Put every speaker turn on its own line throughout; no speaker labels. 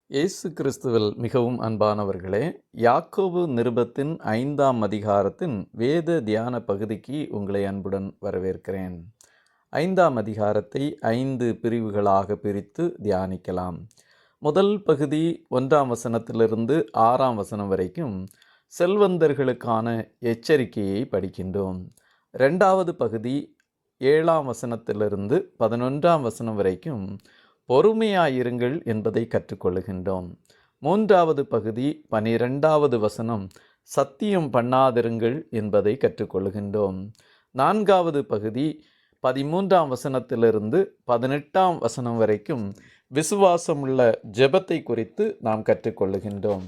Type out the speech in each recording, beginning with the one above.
இயேசு கிறிஸ்துவில் மிகவும் அன்பானவர்களே, யாக்கோபு நிருபத்தின் 5ஆம் அதிகாரத்தின் வேத தியான பகுதிக்கு உங்களை அன்புடன் வரவேற்கிறேன். 5ஆம் அதிகாரத்தை 5 பிரிவுகளாக பிரித்து தியானிக்கலாம். முதல் பகுதி 1ஆம் வசனத்திலிருந்து 6ஆம் வசனம் வரைக்கும் செல்வந்தர்களுக்கான எச்சரிக்கையை படிக்கின்றோம். 2வது பகுதி 7ஆம் வசனத்திலிருந்து 11ஆம் வசனம் வரைக்கும் பொறுமையாயிருங்கள் என்பதை கற்றுக்கொள்ளுகின்றோம். 3வது பகுதி 12வது வசனம் சத்தியம் பண்ணாதிருங்கள் என்பதை கற்றுக்கொள்ளுகின்றோம். 4வது பகுதி 13ஆம் வசனத்திலிருந்து 18ஆம் வசனம் வரைக்கும் விசுவாசமுள்ள ஜெபத்தை குறித்து நாம் கற்றுக்கொள்ளுகின்றோம்.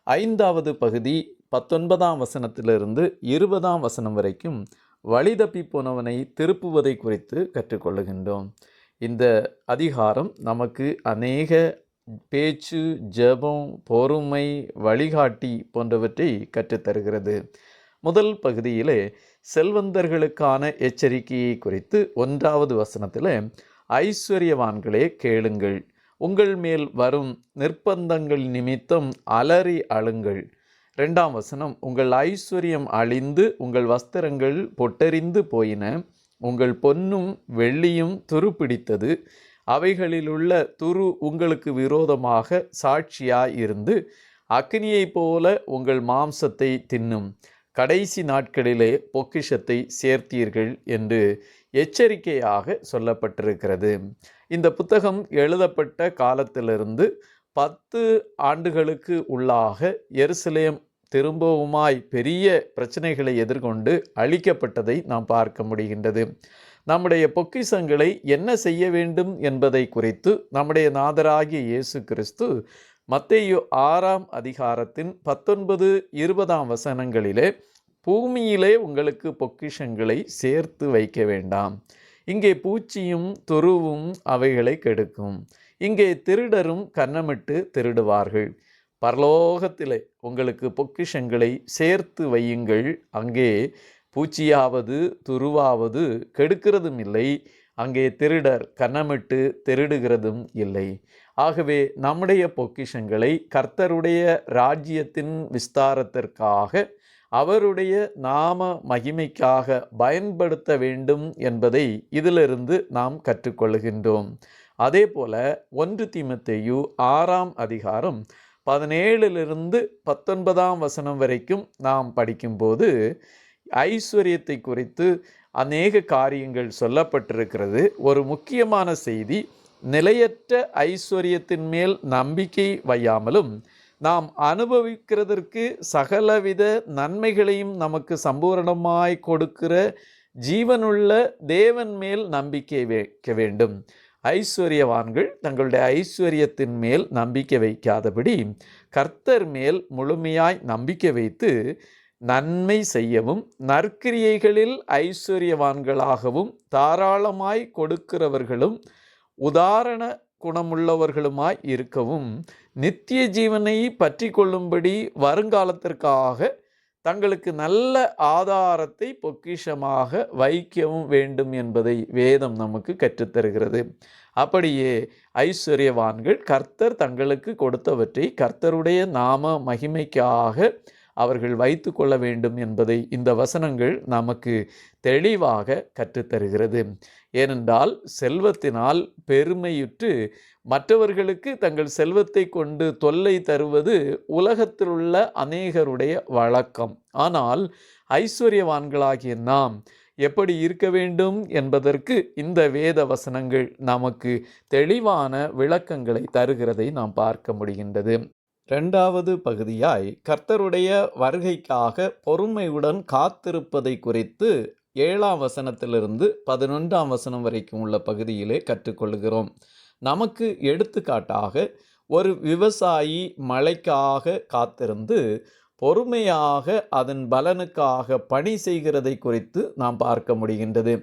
5வது பகுதி 19ஆம் வசனத்திலிருந்து 20ஆம் வசனம் வரைக்கும் வழிதப்பி போனவனை திருப்புவதை குறித்து கற்றுக்கொள்ளுகின்றோம். இந்த அதிகாரம் நமக்கு அநேக பேச்சு, ஜெபம், பொறுமை, வழிகாட்டி போன்றவற்றை கற்றுத்தருகிறது. முதல் பகுதியிலே செல்வந்தர்களுக்கான எச்சரிக்கையை குறித்து 1வது வசனத்தில் ஐஸ்வர்யவான்களே கேளுங்கள், உங்கள் மேல் வரும் நிர்பந்தங்கள் நிமித்தம் அலறி அழுங்கள். 2ஆம் வசனம் உங்கள் ஐஸ்வர்யம் அழிந்து உங்கள் வஸ்திரங்கள் பொட்டெறிந்து போயின, உங்கள் பொன்னும் வெள்ளியும் துருப்பிடித்தது, அவைகளிலுள்ள துரு உங்களுக்கு விரோதமாக சாட்சியாயிருந்து அக்கினியைப் போல உங்கள் மாம்சத்தை தின்னும், கடைசி நாட்களிலே பொக்கிஷத்தை சேர்த்தீர்கள் என்று எச்சரிக்கையாக சொல்லப்பட்டிருக்கிறது. இந்த புத்தகம் எழுதப்பட்ட காலத்திலிருந்து 10 ஆண்டுகளுக்கு உள்ளாக எருசலேம் திரும்பவுமாய் பெரிய பிரச்சனைகளை எதிர்கொண்டு அழிக்கப்பட்டதை நாம் பார்க்க முடிகின்றது. நம்முடைய பொக்கிஷங்களை என்ன செய்ய வேண்டும் என்பதை குறித்து நம்முடைய நாதராகிய இயேசு கிறிஸ்து மத்தேயு 6ஆம் அதிகாரத்தின் 19-20ஆம் வசனங்களிலே பூமியிலே உங்களுக்கு பொக்கிஷங்களை சேர்த்து வைக்க வேண்டாம், இங்கே பூச்சியும் துருவும் அவைகளை கெடுக்கும், இங்கே திருடரும் கன்னமிட்டு திருடுவார்கள், பரலோகத்திலே உங்களுக்கு பொக்கிஷங்களை சேர்த்து வையுங்கள், அங்கே பூச்சியாவது துருவாவது கெடுக்கிறதும் இல்லை, அங்கே திருடர் கன்னமிட்டு திருடுகிறதும் இல்லை. ஆகவே நம்முடைய பொக்கிஷங்களை கர்த்தருடைய ராஜ்யத்தின் விஸ்தாரத்திற்காக அவருடைய நாம மகிமைக்காக பயன்படுத்த வேண்டும் என்பதை இதிலிருந்து நாம் கற்றுக்கொள்கின்றோம். அதே போல 1 தீமோத்தேயு 6ஆம் அதிகாரம் 17 19ஆம் வசனம் வரைக்கும் நாம் படிக்கும்போது ஐஸ்வர்யத்தை குறித்து அநேக காரியங்கள் சொல்லப்பட்டிருக்கிறது. ஒரு முக்கியமான செய்தி, நிலையற்ற ஐஸ்வர்யத்தின் மேல் நம்பிக்கை வையாமலும் நாம் அனுபவிக்கிறதற்கு சகலவித நன்மைகளையும் நமக்கு சம்பூரணமாய் கொடுக்கிற ஜீவனுள்ள தேவன் மேல் நம்பிக்கை வைக்க வேண்டும். ஐஸ்வர்யவான்கள் தங்களுடைய ஐஸ்வர்யத்தின் மேல் நம்பிக்கை வைக்காதபடி கர்த்தர் மேல் முழுமையாய் நம்பிக்கை வைத்து நன்மை செய்யவும் நற்கிரியைகளில் ஐஸ்வர்யவான்களாகவும் தாராளமாய் கொடுக்கிறவர்களும் உதாரண குணமுள்ளவர்களுமாய் இருக்கவும் நித்திய ஜீவனை பற்றி கொள்ளும்படி வருங்காலத்திற்காக தங்களுக்கு நல்ல ஆதாரத்தை பொக்கிஷமாக வைக்கவும் வேண்டும் என்பதை வேதம் நமக்கு கற்றுத்தருகிறது. அப்படியே ஐஸ்வர்யவான்கள் கர்த்தர் தங்களுக்கு கொடுத்தவற்றை கர்த்தருடைய நாம மகிமைக்காக அவர்கள் வைத்து கொள்ள வேண்டும் என்பதை இந்த வசனங்கள் நமக்கு தெளிவாக கற்றுத்தருகிறது. ஏனென்றால் செல்வத்தினால் பெருமையுற்று மற்றவர்களுக்கு தங்கள் செல்வத்தை கொண்டு தொல்லை தருவது உலகத்தில் உள்ள அநேகருடைய வழக்கம். ஆனால் ஐஸ்வர்யவான்களாகிய நாம் எப்படி இருக்க வேண்டும் என்பதற்கு இந்த வேத வசனங்கள் நமக்கு தெளிவான விளக்கங்களை தருகிறதை நாம் பார்க்க முடிகின்றது. 2வது பகுதியாய் கர்த்தருடைய வருகைக்காக பொறுமையுடன் காத்திருப்பதை குறித்து 7ஆம் வசனத்திலிருந்து 11ஆம் வசனம் வரைக்கும் உள்ள பகுதியிலே கற்றுக்கொள்கிறோம். நமக்கு எடுத்துக்காட்டாக ஒரு விவசாயி மழைக்காக காத்திருந்து பொறுமையாக அதன் பலனுக்காக பணி செய்கிறதை குறித்து நாம் பார்க்க முடிகின்றது.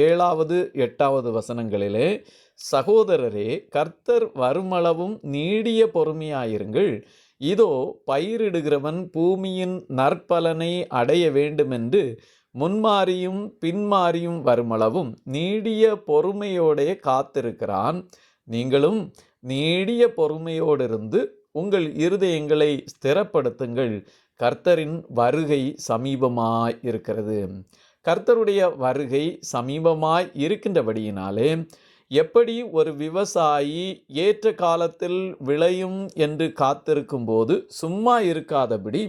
7வது 8வது வசனங்களிலே சகோதரரே, கர்த்தர் வருமளவும் நீடிய பொறுமையாயிருங்கள், இதோ பயிரிடுகிறவன் பூமியின் நற்பலனை அடைய வேண்டுமென்று முன்மாறியும் பின்மாறியும் வருமளவும் நீடிய பொறுமையோடே காத்திருக்கிறான், நீங்களும் நீடிய பொறுமையோடிருந்து உங்கள் இருதயங்களை ஸ்திரப்படுத்துங்கள், கர்த்தரின் வருகை சமீபமாய் இருக்கிறது. கர்த்தருடைய வருகை சமீபமாய் இருக்கின்றபடியினாலே, எப்படி ஒரு விவசாயி ஏற்ற காலத்தில் விளையும் என்று காத்திருக்கும் போது சும்மா இருக்காதபடி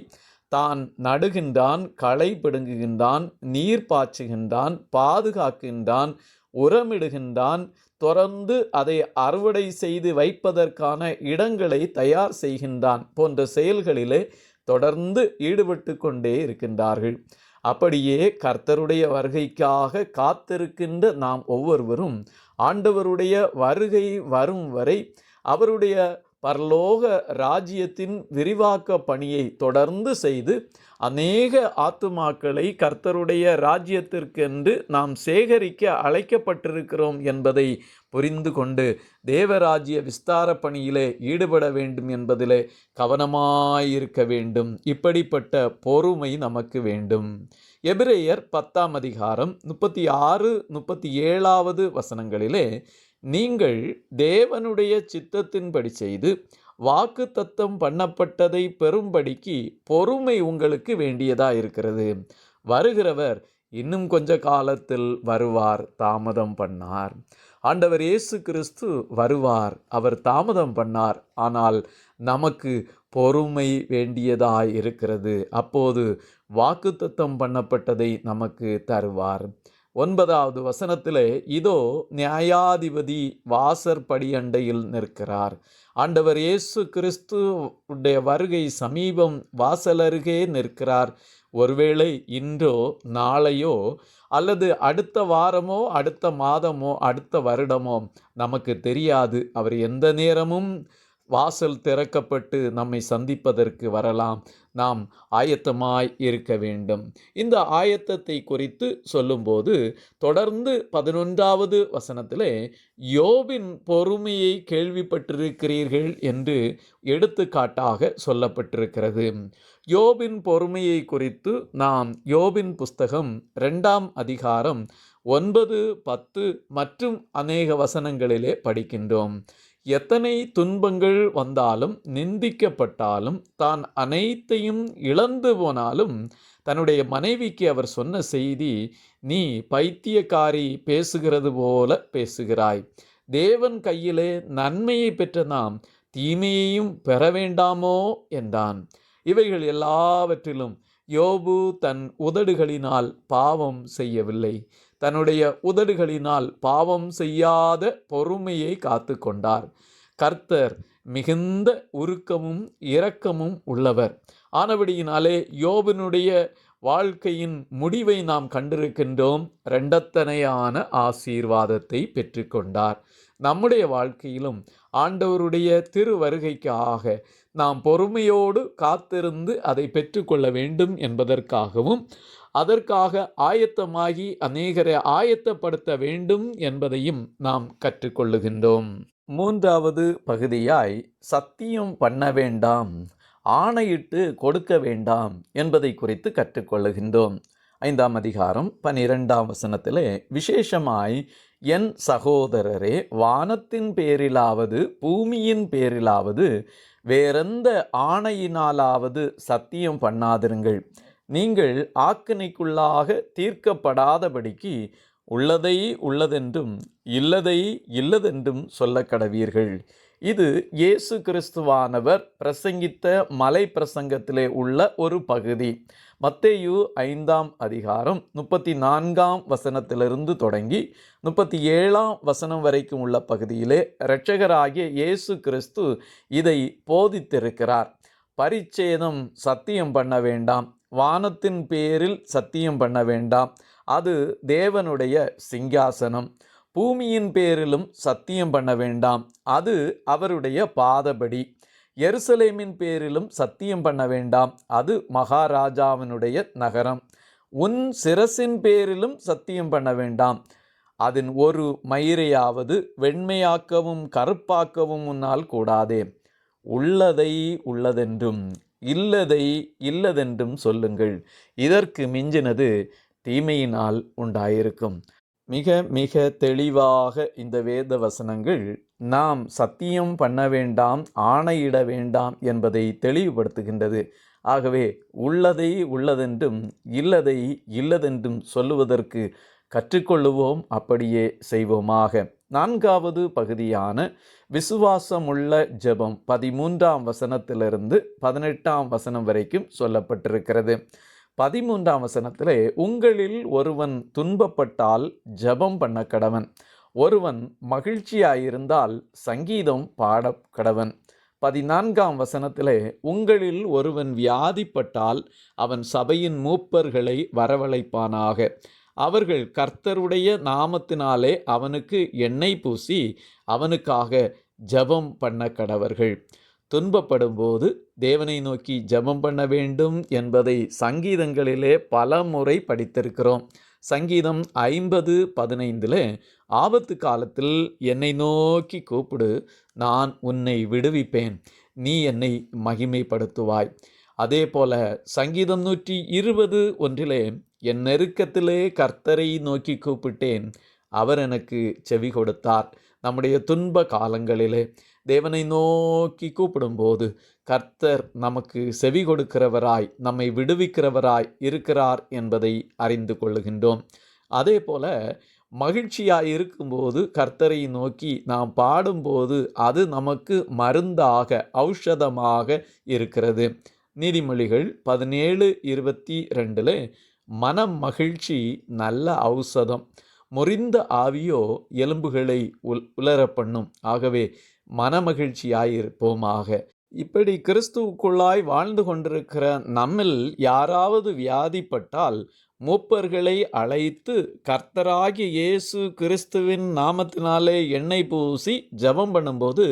தான் நடுகின்றான், களை பிடுங்குகின்றான், நீர் பாய்ச்சுகின்றான், பாதுகாக்கின்றான், உரமிடுகின்றான், தொடர்ந்து அதை அறுவடை செய்து வைப்பதற்கான இடங்களை தயார் செய்கின்றான் போன்ற செயல்களிலே தொடர்ந்து ஈடுபட்டு கொண்டே இருக்கின்றார்கள். அப்படியே கர்த்தருடைய வருகைக்காக காத்திருக்கின்ற நாம் ஒவ்வொருவரும் ஆண்டவருடைய வருகை வரும் வரை அவருடைய பரலோக ராஜ்யத்தின் விரிவாக்க பணியை தொடர்ந்து செய்து அநேக ஆத்துமாக்களை கர்த்தருடைய ராஜ்யத்திற்கென்று நாம் சேகரிக்க அழைக்கப்பட்டிருக்கிறோம் என்பதை புரிந்து கொண்டு தேவராஜ்ய விஸ்தார பணியிலே ஈடுபட வேண்டும் என்பதிலே கவனமாயிருக்க வேண்டும். இப்படிப்பட்ட பொறுமை நமக்கு வேண்டும். எபிரேயர் 10ஆம் அதிகாரம் 36, 37 வசனங்களிலே, நீங்கள் தேவனுடைய சித்தத்தின்படி செய்து வாக்குத்தத்தம் பண்ணப்பட்டதை பெறும்படிக்கு பொறுமை உங்களுக்கு வேண்டியதாயிருக்கிறது. வருகிறவர் இன்னும் கொஞ்ச காலத்தில் வருவார், தாமதம் பண்ணார். ஆண்டவர் இயேசு கிறிஸ்து வருவார், அவர் தாமதம் பண்ணார். ஆனால் நமக்கு பொறுமை வேண்டியதாயிருக்கிறது. அப்போது வாக்குத்தத்தம் பண்ணப்பட்டதை நமக்கு தருவார். 9வது வசனத்திலே, இதோ நியாயாதிபதி வாசற்படி அண்டையில் நிற்கிறார். ஆண்டவர் இயேசு கிறிஸ்துவுடைய வருகை சமீபம், வாசலருகே நிற்கிறார். ஒருவேளை இன்றோ நாளையோ அல்லது அடுத்த வாரமோ அடுத்த மாதமோ அடுத்த வருடமோ நமக்கு தெரியாது. அவர் எந்த நேரமும் வாசல் திறக்கப்பட்டு நம்மை சந்திப்பதற்கு வரலாம். நாம் ஆயத்தமாய் இருக்க வேண்டும். இந்த ஆயத்தத்தை குறித்து சொல்லும்போது தொடர்ந்து 11வது வசனத்திலே யோபின் பொறுமையை கேள்விப்பட்டிருக்கிறீர்கள் என்று எடுத்துக்காட்டாக சொல்லப்பட்டிருக்கிறது. யோபின் பொறுமையை குறித்து நாம் யோபின் புஸ்தகம் 2ஆம் அதிகாரம் 9, 10 மற்றும் அநேக வசனங்களிலே படிக்கின்றோம். எத்தனை துன்பங்கள் வந்தாலும், நிந்திக்கப்பட்டாலும், தான் அனைத்தையும் இழந்து போனாலும் தன்னுடைய மனைவிக்கு அவர் சொன்ன செய்தி, நீ பைத்தியக்காரி பேசுகிறது போல பேசுகிறாய். தேவன் கையிலே நன்மையை பெற்ற நாம் தீமையையும் பெற வேண்டாமோ என்றான். இவைகள் எல்லாவற்றிலும் யோபு தன் உதடுகளினால் பாவம் செய்யவில்லை. தன்னுடைய உதடுகளினால் பாவம் செய்யாத பொறுமையை காத்து கொண்டார். கர்த்தர் மிகுந்த உருக்கமும் இரக்கமும் உள்ளவர். ஆனபடியினாலே யோபினுடைய வாழ்க்கையின் முடிவை நாம் கண்டிருக்கின்றோம். இரண்டத்தனையான ஆசீர்வாதத்தை பெற்றுக்கொண்டார். நம்முடைய வாழ்க்கையிலும் ஆண்டவருடைய திரு வருகைக்காக நாம் பொறுமையோடு காத்திருந்து அதை பெற்றுக்கொள்ள வேண்டும் என்பதற்காகவும், அதற்காக ஆயத்தமாகி அநேகரை ஆயத்தப்படுத்த வேண்டும் என்பதையும் நாம் கற்றுக்கொள்ளுகின்றோம். 3வது பகுதியாய் சத்தியம் பண்ண வேண்டாம், ஆணையிட்டு கொடுக்க வேண்டாம் என்பதை குறித்து கற்றுக்கொள்ளுகின்றோம். 5ஆம் அதிகாரம் 12ஆம் வசனத்திலே, விசேஷமாய் என் சகோதரரே, வானத்தின் பேரிலாவது பூமியின் பேரிலாவது வேறெந்த ஆணையினாலாவது சத்தியம் பண்ணாதிருங்கள். நீங்கள் ஆக்கினைக்குள்ளாக தீர்க்கப்படாதபடிக்கு உள்ளதை உள்ளதென்றும் இல்லதை இல்லதென்றும் சொல்ல கடவீர்கள். இது இயேசு கிறிஸ்துவானவர் பிரசங்கித்த மலை பிரசங்கத்திலே உள்ள ஒரு பகுதி. மத்தேயு 5ஆம் அதிகாரம் 34ஆம் வசனத்திலிருந்து தொடங்கி 37ஆம் வசனம் வரைக்கும் உள்ள பகுதியிலே இரட்சகராகிய இயேசு கிறிஸ்து இதை போதித்திருக்கிறார். பரிச்சேதம் சத்தியம் பண்ண வேண்டாம், வானத்தின் பேரில் சத்தியம் பண்ண வேண்டாம், அது தேவனுடைய சிங்காசனம். பூமியின் பேரிலும் சத்தியம் பண்ண வேண்டாம், அது அவருடைய பாதபடி. எருசலேமின் பேரிலும் சத்தியம் பண்ண வேண்டாம், அது மகாராஜாவினுடைய நகரம். உன் சிரசின் பேரிலும் சத்தியம் பண்ண வேண்டாம், அதன் ஒரு மயிரையாவது வெண்மையாக்கவும் கருப்பாக்கவும் உன்னால் கூடாதே. உள்ளதை உள்ளதென்றும் இல்லதை இல்லதென்றும் சொல்லுங்கள். இதற்கு மிஞ்சினது தீமையினால் உண்டாயிருக்கும். மிக மிக தெளிவாக இந்த வேத வசனங்கள் நாம் சத்தியம் பண்ண வேண்டாம், ஆணையிட வேண்டாம் என்பதை தெளிவுபடுத்துகின்றது. ஆகவே உள்ளதை உள்ளதென்றும் இல்லதை இல்லதென்றும் சொல்லுவதற்கு கற்றுக்கொள்ளுவோம், அப்படியே செய்வோமாக. 4வது பகுதியான விசுவாசமுள்ள ஜெபம் 13ஆம் வசனத்திலிருந்து 18ஆம் வசனம் வரைக்கும் சொல்லப்பட்டிருக்கிறது. 13ஆம் வசனத்திலே, உங்களில் ஒருவன் துன்பப்பட்டால் ஜெபம் பண்ண கடவன், ஒருவன் மகிழ்ச்சியாயிருந்தால் சங்கீதம் பாட கடவன். 14ஆம் வசனத்திலே, உங்களில் ஒருவன் வியாதிப்பட்டால் அவன் சபையின் மூப்பர்களை வரவழைப்பானாக, அவர்கள் கர்த்தருடைய நாமத்தினாலே அவனுக்கு எண்ணெய் பூசி அவனுக்காக ஜெபம் பண்ண கடவர்கள். துன்பப்படும் போது தேவனை நோக்கி ஜெபம் பண்ண வேண்டும் என்பதை சங்கீதங்களிலே பல முறை படித்திருக்கிறோம். சங்கீதம் 50:15 ஆபத்து காலத்தில் என்னை நோக்கி கூப்பிடு, நான் உன்னை விடுவிப்பேன், நீ என்னை மகிமைப்படுத்துவாய். அதே போல சங்கீதம் 120:1 என் நெருக்கத்திலே கர்த்தரை நோக்கி கூப்பிட்டேன், அவர் எனக்கு செவி கொடுத்தார். நம்முடைய துன்ப காலங்களிலே தேவனை நோக்கி கூப்பிடும்போது கர்த்தர் நமக்கு செவி கொடுக்கிறவராய், நம்மை விடுவிக்கிறவராய் இருக்கிறார் என்பதை அறிந்து கொள்ளுகின்றோம். அதே போல மகிழ்ச்சியாய் இருக்கும்போது கர்த்தரை நோக்கி நாம் பாடும்போது அது நமக்கு மருந்தாக, ஔஷதமாக இருக்கிறது. நீதிமொழிகள் 17:22 மனம் மகிழ்ச்சி நல்ல ஔஷதம், முறிந்த ஆவியோ எலும்புகளை உலர பண்ணும். ஆகவே மனமகிழ்ச்சியாயிருப்போமாக. இப்படி கிறிஸ்துவுக்குள்ளாய் வாழ்ந்து கொண்டிருக்கிற நம்மில் யாராவது வியாதிப்பட்டால் மூப்பர்களை அழைத்து கர்த்தராகிய இயேசு கிறிஸ்துவின் நாமத்தினாலே எண்ணெய் பூசி ஜெபம் பண்ணும்போது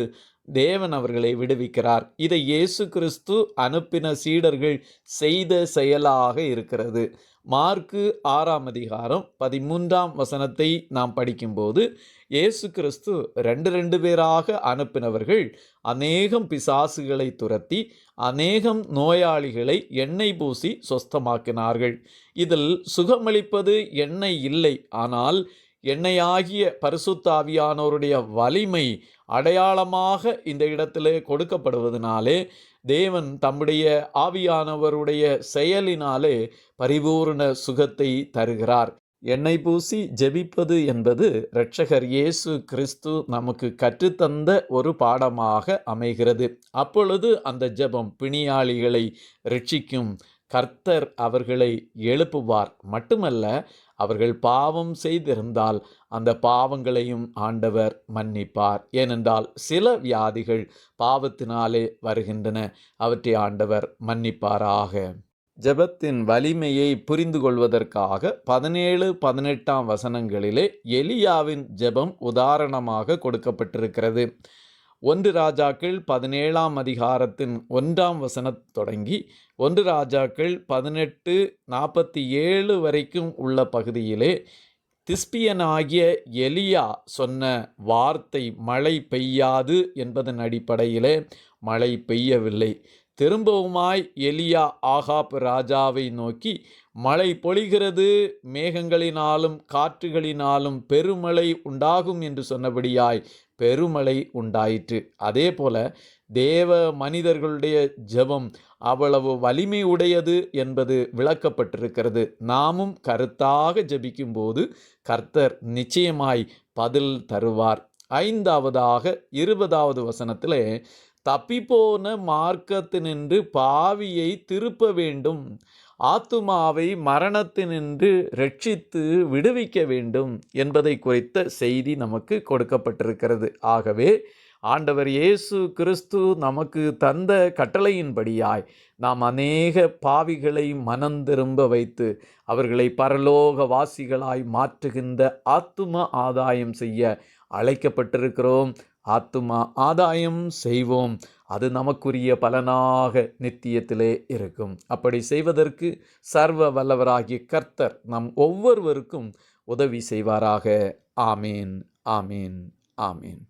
தேவன் அவர்களை விடுவிக்கிறார். இதை இயேசு கிறிஸ்து அனுப்பின சீடர்கள் செய்த செயலாக இருக்கிறது. மார்க்கு 6ஆம் அதிகாரம் 13ஆம் வசனத்தை நாம் படிக்கும்போது, இயேசு கிறிஸ்து 2 பேராக அனுப்பினவர்கள் அநேகம் பிசாசுகளை துரத்தி அநேகம் நோயாளிகளை எண்ணெய் பூசி சொஸ்தமாக்கினார்கள். இதில் சுகமளிப்பது எண்ணெய் இல்லை, ஆனால் எண்ணெயாகிய பரிசுத்த ஆவியானவருடைய வலிமை அடையாளமாக இந்த இடத்திலே கொடுக்கப்படுவதனாலே தேவன் தம்முடைய ஆவியானவருடைய செயலினாலே பரிபூர்ண சுகத்தை தருகிறார். எண்ணெய் பூசி ஜெபிப்பது என்பது இரட்சகர் இயேசு கிறிஸ்து நமக்கு கற்றுத்தந்த ஒரு பாடமாக அமைகிறது. அப்பொழுது அந்த ஜெபம் பிணியாளிகளை இரட்சிக்கும். கர்த்தர் அவர்களை எழுப்புவார். மட்டுமல்ல, அவர்கள் பாவம் செய்திருந்தால் அந்த பாவங்களையும் ஆண்டவர் மன்னிப்பார். ஏனென்றால் சில வியாதிகள் பாவத்தினாலே வருகின்றன, அவற்றை ஆண்டவர் மன்னிப்பாராக. ஜெபத்தின் வலிமையை புரிந்து கொள்வதற்காக 17-18ஆம் வசனங்களிலே எலியாவின் ஜெபம் உதாரணமாக கொடுக்கப்பட்டிருக்கிறது. 1 ராஜாக்கள் 17ஆம் அதிகாரத்தின் 1ஆம் வசனம் தொடங்கி 1 ராஜாக்கள் 18:47 வரைக்கும் உள்ள பகுதியிலே திஸ்பியனாகிய எலியா சொன்ன வார்த்தை மழை பெய்யாது என்பதன் அடிப்படையிலே மழை பெய்யவில்லை. திரும்பவுமாய் எலியா ஆகாப் ராஜாவை நோக்கி, மழை பொழிகிறது, மேகங்களினாலும் காற்றுகளினாலும் பெருமழை உண்டாகும் என்று சொன்னபடியாய் பெருமழை உண்டாயிற்று. அதே போல தேவ மனிதர்களுடைய ஜெபம் அவ்வளவு வலிமை உடையது என்பது விளக்கப்பட்டிருக்கிறது. நாமும் கருத்தாக ஜெபிக்கும்போது கர்த்தர் நிச்சயமாய் பதில் தருவார். 5வதாக 20வது வசனத்திலே, தப்பிப்போன மார்க்கத்தினின்று பாவியை திருப்ப வேண்டும், ஆத்துமாவை மரணத்தினின்று ரட்சித்து விடுவிக்க வேண்டும் என்பதை குறித்த செய்தி நமக்கு கொடுக்கப்பட்டிருக்கிறது. ஆகவே ஆண்டவர் இயேசு கிறிஸ்து நமக்கு தந்த கட்டளையின்படியாய் நாம் அநேக பாவிகளை மனம் திரும்ப வைத்து அவர்களை பரலோக வாசிகளாய் மாற்றுகின்ற ஆத்தும ஆதாயம் செய்ய அழைக்கப்பட்டிருக்கிறோம். ஆத்தும ஆதாயம் செய்வோம், அது நமக்குரிய பலனாக நித்தியத்திலே இருக்கும். அப்படி செய்வதற்கு சர்வ வல்லவராகிய கர்த்தர் நம் ஒவ்வொருவருக்கும் உதவி செய்வாராக. ஆமீன், ஆமீன், ஆமீன்.